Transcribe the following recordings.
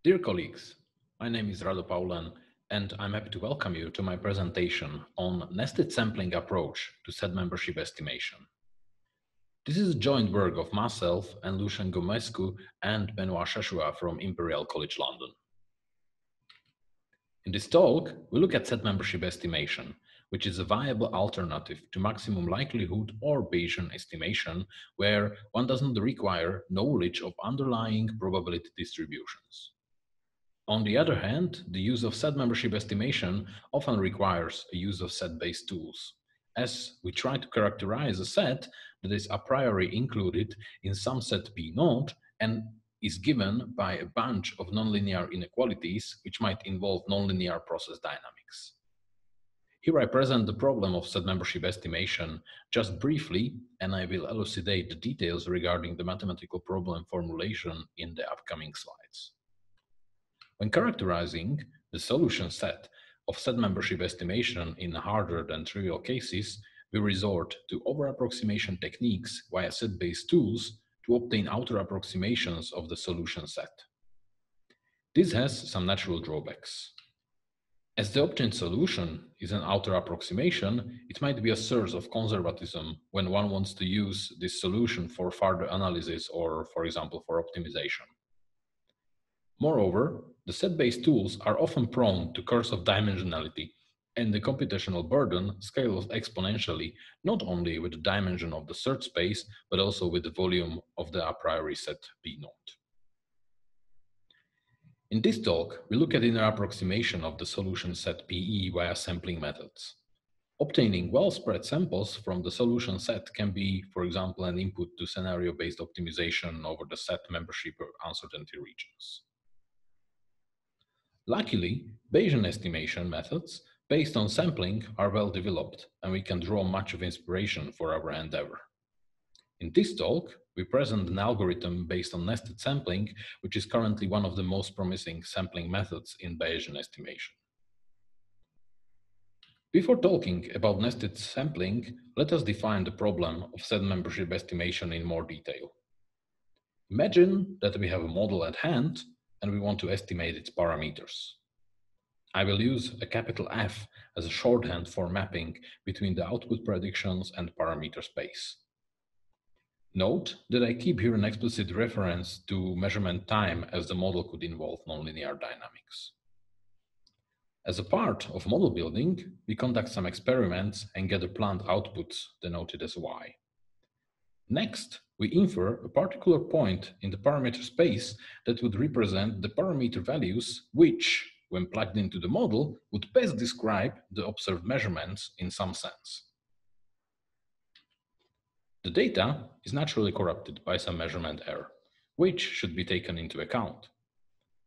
Dear colleagues, my name is Paulen, and I'm happy to welcome you to my presentation on nested sampling approach to set membership estimation. This is a joint work of myself and Lucien Gomescu and Benoit Shashua from Imperial College London. In this talk, we look at set membership estimation, which is a viable alternative to maximum likelihood or Bayesian estimation, where one doesn't require knowledge of underlying probability distributions. On the other hand, the use of set membership estimation often requires a use of set-based tools, as we try to characterize a set that is a priori included in some set P naught and is given by a bunch of nonlinear inequalities which might involve nonlinear process dynamics. Here I present the problem of set membership estimation just briefly, and I will elucidate the details regarding the mathematical problem formulation in the upcoming slides. When characterizing the solution set of set membership estimation in harder than trivial cases, we resort to over-approximation techniques via set-based tools to obtain outer approximations of the solution set. This has some natural drawbacks. As the obtained solution is an outer approximation, it might be a source of conservatism when one wants to use this solution for further analysis or, for example, for optimization. Moreover, the set-based tools are often prone to curse of dimensionality, and the computational burden scales exponentially not only with the dimension of the search space, but also with the volume of the a priori set P naught. In this talk, we look at inner approximation of the solution set PE via sampling methods. Obtaining well-spread samples from the solution set can be, for example, an input to scenario-based optimization over the set membership or uncertainty regions. Luckily, Bayesian estimation methods based on sampling are well developed, and we can draw much of inspiration for our endeavor. In this talk, we present an algorithm based on nested sampling, which is currently one of the most promising sampling methods in Bayesian estimation. Before talking about nested sampling, let us define the problem of set membership estimation in more detail. Imagine that we have a model at hand and we want to estimate its parameters. I will use a capital F as a shorthand for mapping between the output predictions and parameter space. Note that I keep here an explicit reference to measurement time, as the model could involve nonlinear dynamics. As a part of model building, we conduct some experiments and gather planned outputs denoted as Y. Next, we infer a particular point in the parameter space that would represent the parameter values which, when plugged into the model, would best describe the observed measurements in some sense. The data is naturally corrupted by some measurement error, which should be taken into account.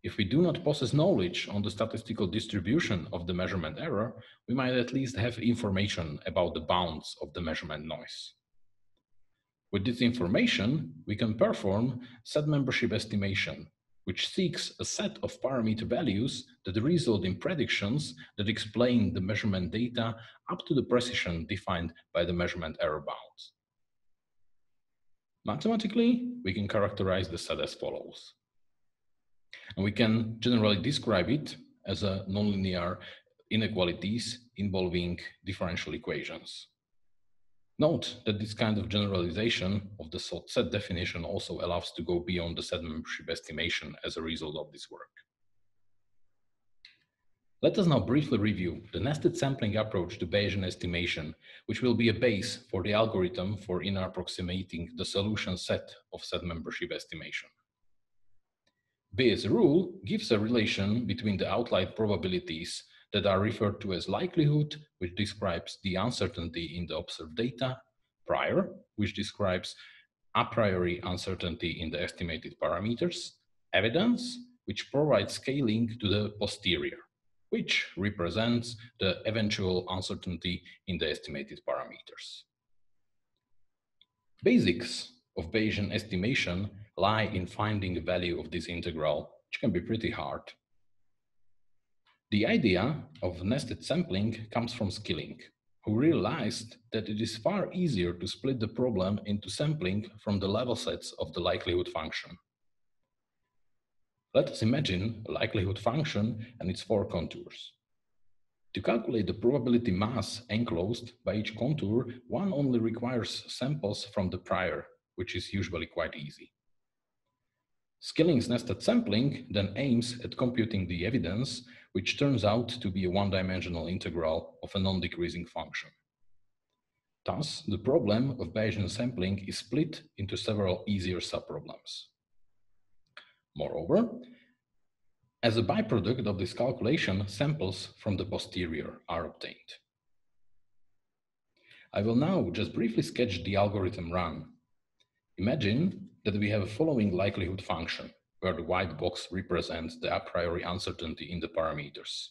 If we do not possess knowledge on the statistical distribution of the measurement error, we might at least have information about the bounds of the measurement noise. With this information, we can perform set membership estimation, which seeks a set of parameter values that result in predictions that explain the measurement data up to the precision defined by the measurement error bounds. Mathematically, we can characterize the set as follows. And we can generally describe it as a nonlinear inequalities involving differential equations. Note that this kind of generalization of the set definition also allows to go beyond the set membership estimation as a result of this work. Let us now briefly review the nested sampling approach to Bayesian estimation, which will be a base for the algorithm for inner approximating the solution set of set membership estimation. Bayes' rule gives a relation between the outlier probabilities that are referred to as likelihood, which describes the uncertainty in the observed data, prior, which describes a priori uncertainty in the estimated parameters, evidence, which provides scaling to the posterior, which represents the eventual uncertainty in the estimated parameters. Basics of Bayesian estimation lie in finding the value of this integral, which can be pretty hard. The idea of nested sampling comes from Skilling, who realized that it is far easier to split the problem into sampling from the level sets of the likelihood function. Let us imagine a likelihood function and its four contours. To calculate the probability mass enclosed by each contour, one only requires samples from the prior, which is usually quite easy. Skilling's nested sampling then aims at computing the evidence, which turns out to be a one-dimensional integral of a non-decreasing function. Thus, the problem of Bayesian sampling is split into several easier subproblems. Moreover, as a byproduct of this calculation, samples from the posterior are obtained. I will now just briefly sketch the algorithm run. Imagine that we have a following likelihood function, where the white box represents the a priori uncertainty in the parameters.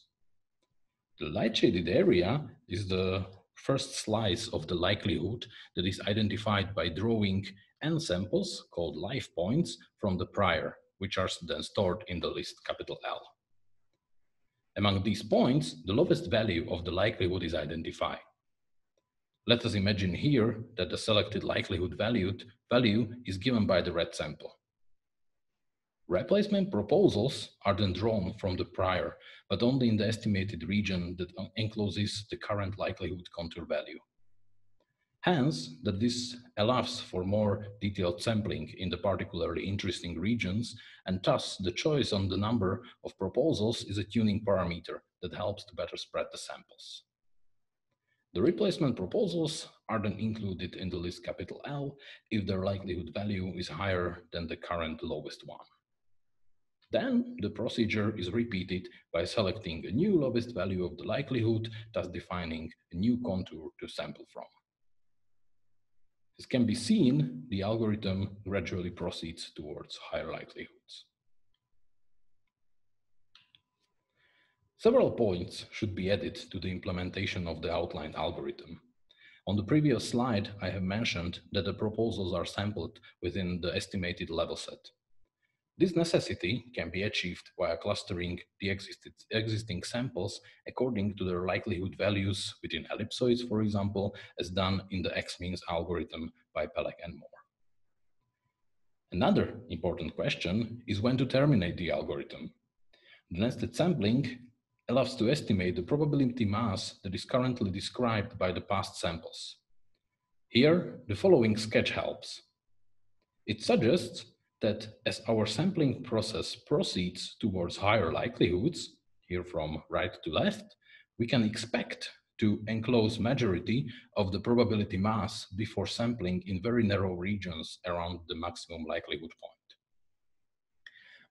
The light shaded area is the first slice of the likelihood that is identified by drawing n samples, called life points, from the prior, which are then stored in the list capital L. Among these points, the lowest value of the likelihood is identified. Let us imagine here that the selected likelihood value is given by the red sample. Replacement proposals are then drawn from the prior, but only in the estimated region that encloses the current likelihood contour value. Hence, that this allows for more detailed sampling in the particularly interesting regions, and thus the choice on the number of proposals is a tuning parameter that helps to better spread the samples. The replacement proposals are then included in the list capital L if their likelihood value is higher than the current lowest one. Then the procedure is repeated by selecting a new lowest value of the likelihood, thus defining a new contour to sample from. As can be seen, the algorithm gradually proceeds towards higher likelihoods. Several points should be added to the implementation of the outlined algorithm. On the previous slide, I have mentioned that the proposals are sampled within the estimated level set. This necessity can be achieved via clustering the existing samples according to their likelihood values within ellipsoids, for example, as done in the X-means algorithm by Pelek and Moore. Another important question is when to terminate the algorithm. The nested sampling allows to estimate the probability mass that is currently described by the past samples. Here, the following sketch helps. It suggests that as our sampling process proceeds towards higher likelihoods, here from right to left, we can expect to enclose majority of the probability mass before sampling in very narrow regions around the maximum likelihood point.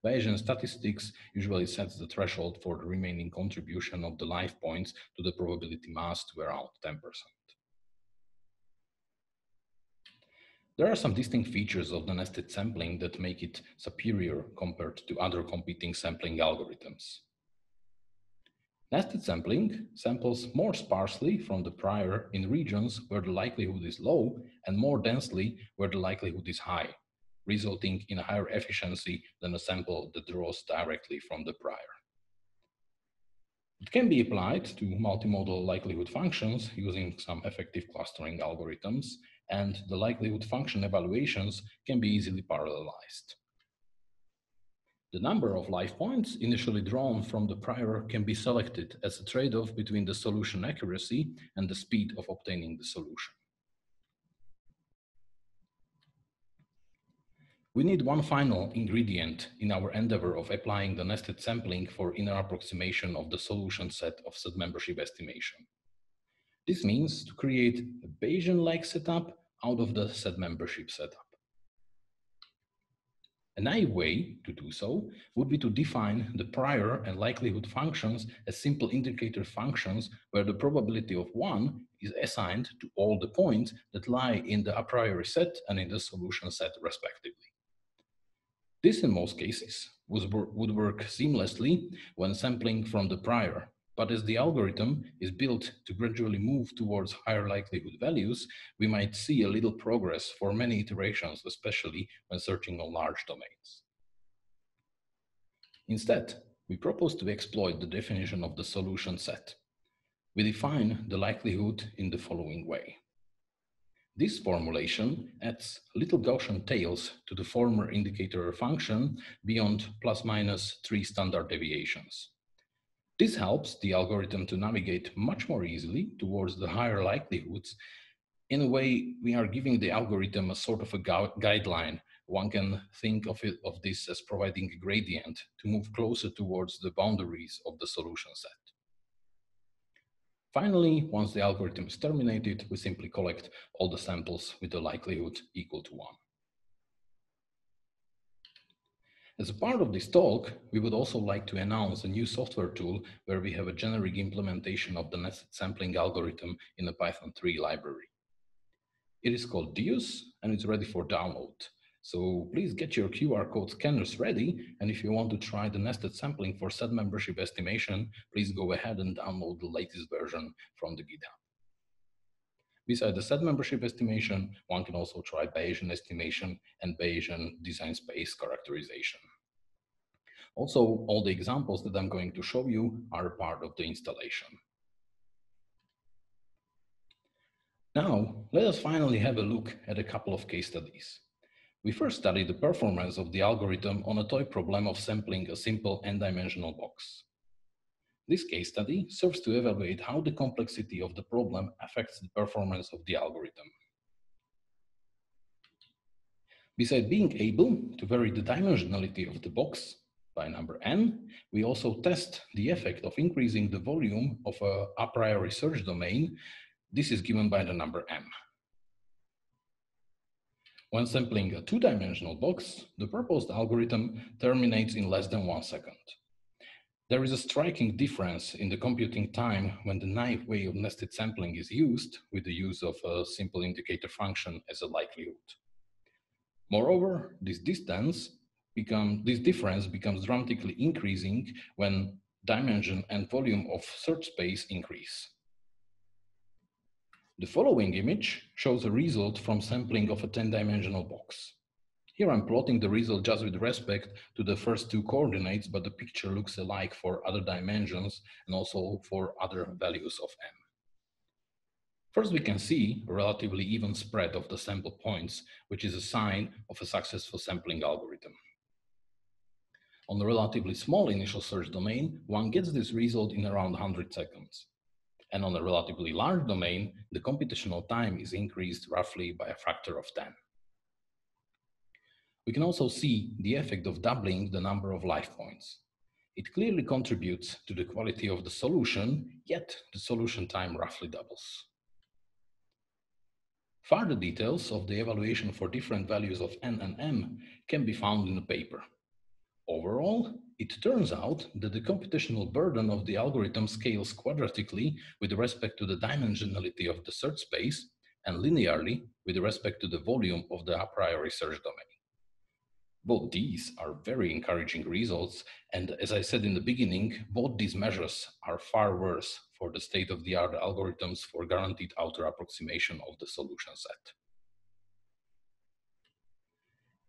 Bayesian statistics usually sets the threshold for the remaining contribution of the life points to the probability mass to around 10%. There are some distinct features of the nested sampling that make it superior compared to other competing sampling algorithms. Nested sampling samples more sparsely from the prior in regions where the likelihood is low and more densely where the likelihood is high, resulting in a higher efficiency than a sample that draws directly from the prior. It can be applied to multimodal likelihood functions using some effective clustering algorithms, and the likelihood function evaluations can be easily parallelized. The number of life points initially drawn from the prior can be selected as a trade-off between the solution accuracy and the speed of obtaining the solution. We need one final ingredient in our endeavor of applying the nested sampling for inner approximation of the solution set of set membership estimation. This means to create a Bayesian-like setup out of the set membership setup. A naive way to do so would be to define the prior and likelihood functions as simple indicator functions where the probability of 1 is assigned to all the points that lie in the a priori set and in the solution set respectively. This in most cases would work seamlessly when sampling from the prior, but as the algorithm is built to gradually move towards higher likelihood values, we might see a little progress for many iterations, especially when searching on large domains. Instead, we propose to exploit the definition of the solution set. We define the likelihood in the following way. This formulation adds little Gaussian tails to the former indicator function beyond plus minus 3 standard deviations. This helps the algorithm to navigate much more easily towards the higher likelihoods. In a way, we are giving the algorithm a sort of a guideline. One can think of this as providing a gradient to move closer towards the boundaries of the solution set. Finally, once the algorithm is terminated, we simply collect all the samples with the likelihood equal to 1. As a part of this talk, we would also like to announce a new software tool where we have a generic implementation of the nested sampling algorithm in a Python 3 library. It is called Deus and it's ready for download. So please get your QR code scanners ready, and if you want to try the nested sampling for set membership estimation, please go ahead and download the latest version from the GitHub. Besides the set membership estimation, one can also try Bayesian estimation and Bayesian design space characterization. Also, all the examples that I'm going to show you are a part of the installation. Now, let us finally have a look at a couple of case studies. We first studied the performance of the algorithm on a toy problem of sampling a simple n-dimensional box. This case study serves to evaluate how the complexity of the problem affects the performance of the algorithm. Besides being able to vary the dimensionality of the box by number n, we also test the effect of increasing the volume of a priori search domain. This is given by the number m. When sampling a two-dimensional box, the proposed algorithm terminates in less than 1 second. There is a striking difference in the computing time when the naive way of nested sampling is used with the use of a simple indicator function as a likelihood. Moreover, this difference becomes dramatically increasing when dimension and volume of search space increase. The following image shows a result from sampling of a 10-dimensional box. Here I'm plotting the result just with respect to the first two coordinates, but the picture looks alike for other dimensions and also for other values of m. First, we can see a relatively even spread of the sample points, which is a sign of a successful sampling algorithm. On a relatively small initial search domain, one gets this result in around 100 seconds. And on a relatively large domain, the computational time is increased roughly by a factor of 10. We can also see the effect of doubling the number of life points. It clearly contributes to the quality of the solution, yet the solution time roughly doubles. Further details of the evaluation for different values of n and m can be found in the paper. Overall, it turns out that the computational burden of the algorithm scales quadratically with respect to the dimensionality of the search space and linearly with respect to the volume of the a priori search domain. Both these are very encouraging results, and as I said in the beginning, both these measures are far worse for the state-of-the-art algorithms for guaranteed outer approximation of the solution set.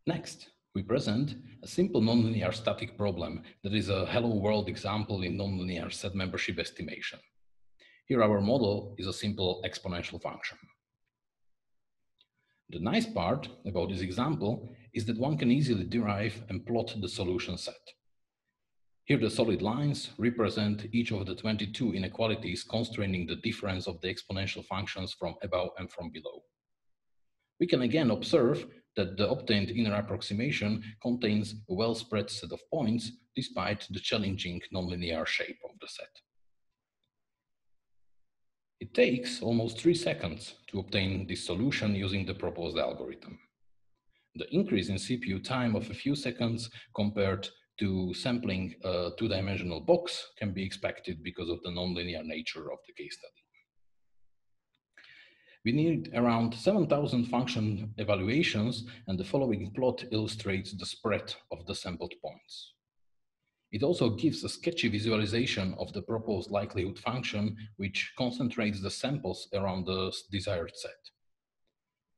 Next, we present a simple nonlinear static problem that is a hello world example in nonlinear set membership estimation. Here our model is a simple exponential function. The nice part about this example is that one can easily derive and plot the solution set. Here the solid lines represent each of the 22 inequalities constraining the difference of the exponential functions from above and from below. We can again observe that the obtained inner approximation contains a well-spread set of points despite the challenging nonlinear shape of the set. It takes almost 3 seconds to obtain this solution using the proposed algorithm. The increase in CPU time of a few seconds compared to sampling a two-dimensional box can be expected because of the nonlinear nature of the case study. We need around 7,000 function evaluations, and the following plot illustrates the spread of the sampled points. It also gives a sketchy visualization of the proposed likelihood function, which concentrates the samples around the desired set.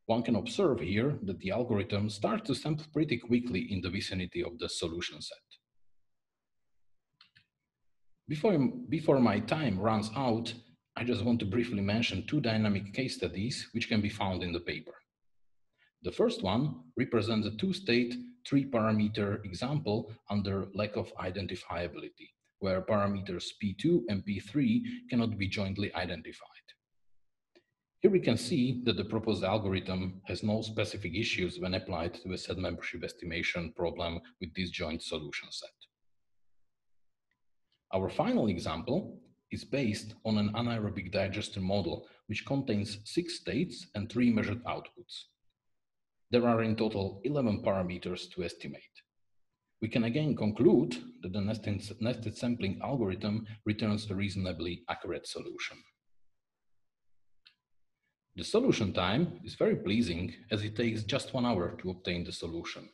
One can observe here that the algorithm starts to sample pretty quickly in the vicinity of the solution set. Before my time runs out, I just want to briefly mention two dynamic case studies which can be found in the paper. The first one represents a two-state, three-parameter example under lack of identifiability, where parameters P2 and P3 cannot be jointly identified. Here we can see that the proposed algorithm has no specific issues when applied to a set membership estimation problem with this joint solution set. Our final example is based on an anaerobic digester model, which contains 6 states and 3 measured outputs. There are in total 11 parameters to estimate. We can again conclude that the nested sampling algorithm returns a reasonably accurate solution. The solution time is very pleasing, as it takes just 1 hour to obtain the solution.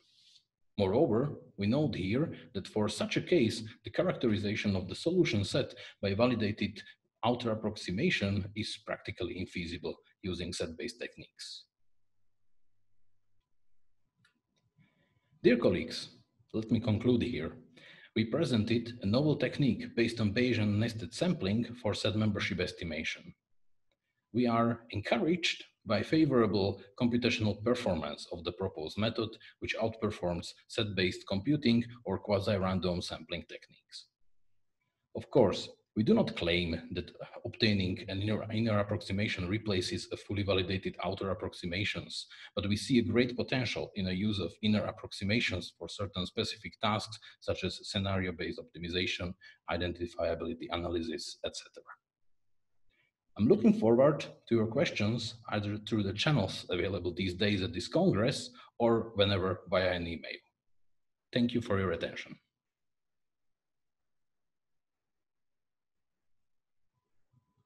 Moreover, we note here that for such a case, the characterization of the solution set by validated outer approximation is practically infeasible using set-based techniques. Dear colleagues, let me conclude here. We presented a novel technique based on Bayesian nested sampling for set membership estimation. We are encouraged by favorable computational performance of the proposed method, which outperforms set-based computing or quasi-random sampling techniques. Of course, we do not claim that obtaining an inner approximation replaces a fully validated outer approximations, but we see a great potential in the use of inner approximations for certain specific tasks, such as scenario-based optimization, identifiability analysis, etc. I'm looking forward to your questions either through the channels available these days at this Congress or whenever via an email. Thank you for your attention.